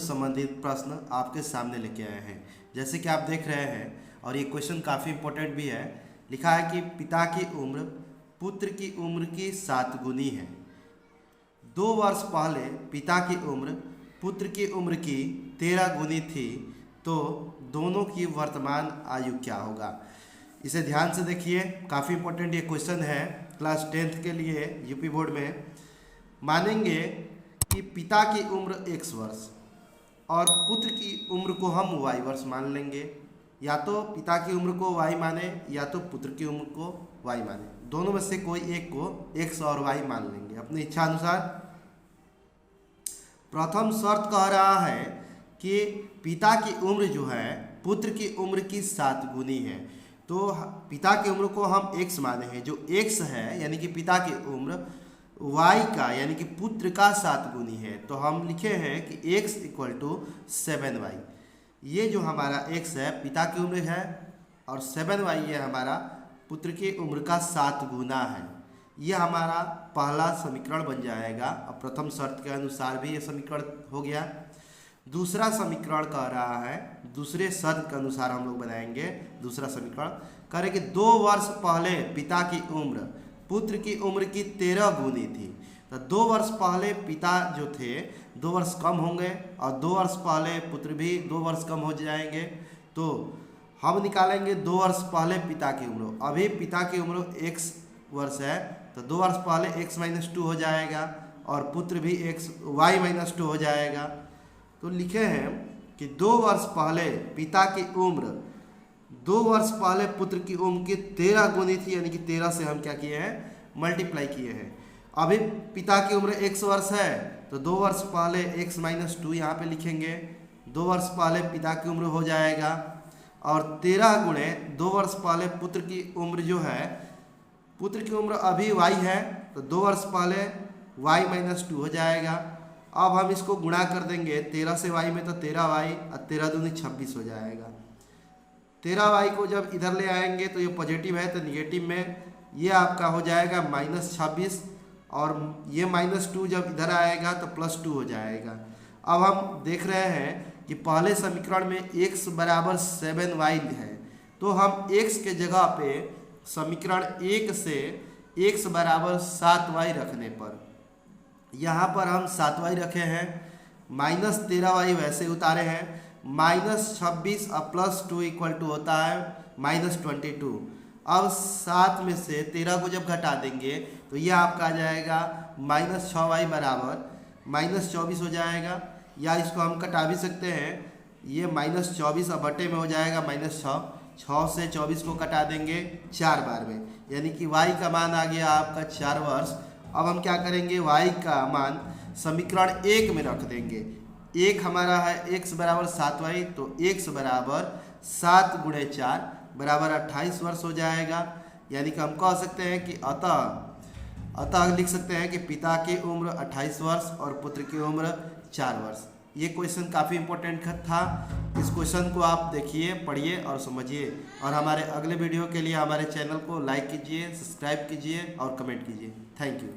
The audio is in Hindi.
संबंधित प्रश्न आपके सामने लेके आए हैं। जैसे कि आप देख रहे हैं और ये क्वेश्चन काफ़ी इंपॉर्टेंट भी है। लिखा है कि पिता की उम्र पुत्र की उम्र की 7 गुनी है। 2 वर्ष पहले पिता की उम्र पुत्र की उम्र की 13 गुनी थी, तो दोनों की वर्तमान आयु क्या होगा। इसे ध्यान से देखिए, काफ़ी इंपॉर्टेंट ये क्वेश्चन है क्लास 10th के लिए यूपी बोर्ड में। मानेंगे कि पिता की उम्र x वर्ष और पुत्र की उम्र को हम y वर्ष मान लेंगे। या तो पिता की उम्र को y माने या तो पुत्र की उम्र को y माने, दोनों में से कोई एक को x और y मान लेंगे अपनी इच्छा अनुसार। प्रथम शर्त कह रहा है कि पिता की उम्र जो है पुत्र की उम्र की 7 गुनी है। तो पिता की उम्र को हम x माने हैं, जो x है यानी कि पिता की उम्र y का यानी कि पुत्र का 7 गुनी है। तो हम लिखे हैं कि x = 7y। ये जो हमारा x है पिता की उम्र है और 7y ये हमारा पुत्र की उम्र का 7 गुना है। ये हमारा पहला समीकरण बन जाएगा। अब प्रथम शर्त के अनुसार भी ये समीकरण हो गया। दूसरा समीकरण कह रहा है, दूसरे शर्त के अनुसार हम लोग बनाएंगे दूसरा समीकरण। कह रहे कि 2 वर्ष पहले पिता की उम्र पुत्र की उम्र की 13 गुनी थी। तो 2 वर्ष पहले पिता जो थे 2 वर्ष कम होंगे और 2 वर्ष पहले पुत्र भी 2 वर्ष कम हो जाएंगे। तो हम निकालेंगे 2 वर्ष पहले पिता की उम्र। अभी पिता की उम्र x वर्ष है, तो 2 वर्ष पहले x - 2 हो जाएगा और पुत्र भी y - 2 हो जाएगा। तो लिखे हैं कि 2 वर्ष पहले पिता की उम्र 2 वर्ष पहले पुत्र की उम्र की 13 गुनी थी, यानी कि 13 से हम क्या किए हैं, मल्टीप्लाई किए हैं। अभी पिता की उम्र x वर्ष है, तो 2 वर्ष पहले x - 2 यहाँ पे लिखेंगे। 2 वर्ष पहले पिता की उम्र हो जाएगा और 13 गुणे 2 वर्ष पहले पुत्र की उम्र जो है, पुत्र की उम्र अभी y है, तो 2 वर्ष पहले y - 2 हो जाएगा। अब हम इसको गुणा कर देंगे 13 से y में, तो 13y और 13 दूनी 26 हो जाएगा। 13y को जब इधर ले आएंगे तो ये पॉजिटिव है, तो निगेटिव में ये आपका हो जाएगा -26 और ये -2 जब इधर आएगा तो +2 हो जाएगा। अब हम देख रहे हैं कि पहले समीकरण में x = 7y है, तो हम x के जगह पे समीकरण 1 से x = 7y रखने पर यहाँ पर हम 7y रखे हैं, -13y वैसे उतारे हैं, -26 और +2 = होता है -22। अब 7 में से 13 को जब घटा देंगे तो ये आपका आ जाएगा -6y = -24 हो जाएगा। या इसको हम कटा भी सकते हैं, ये -24 और बटे में हो जाएगा -6। 6 से 24 को कटा देंगे 4 बार में, यानी कि y का मान आ गया आपका 4 वर्ष। अब हम क्या करेंगे, y का मान समीकरण 1 में रख देंगे। 1 हमारा है x = 7y, तो x = 7 × 4 = 28 वर्ष हो जाएगा। यानी कि हम कह सकते हैं कि अतः लिख सकते हैं कि पिता की उम्र 28 वर्ष और पुत्र की उम्र 4 वर्ष। ये क्वेश्चन काफ़ी इंपॉर्टेंट था। इस क्वेश्चन को आप देखिए, पढ़िए और समझिए, और हमारे अगले वीडियो के लिए हमारे चैनल को लाइक कीजिए, सब्सक्राइब कीजिए और कमेंट कीजिए। Thank you.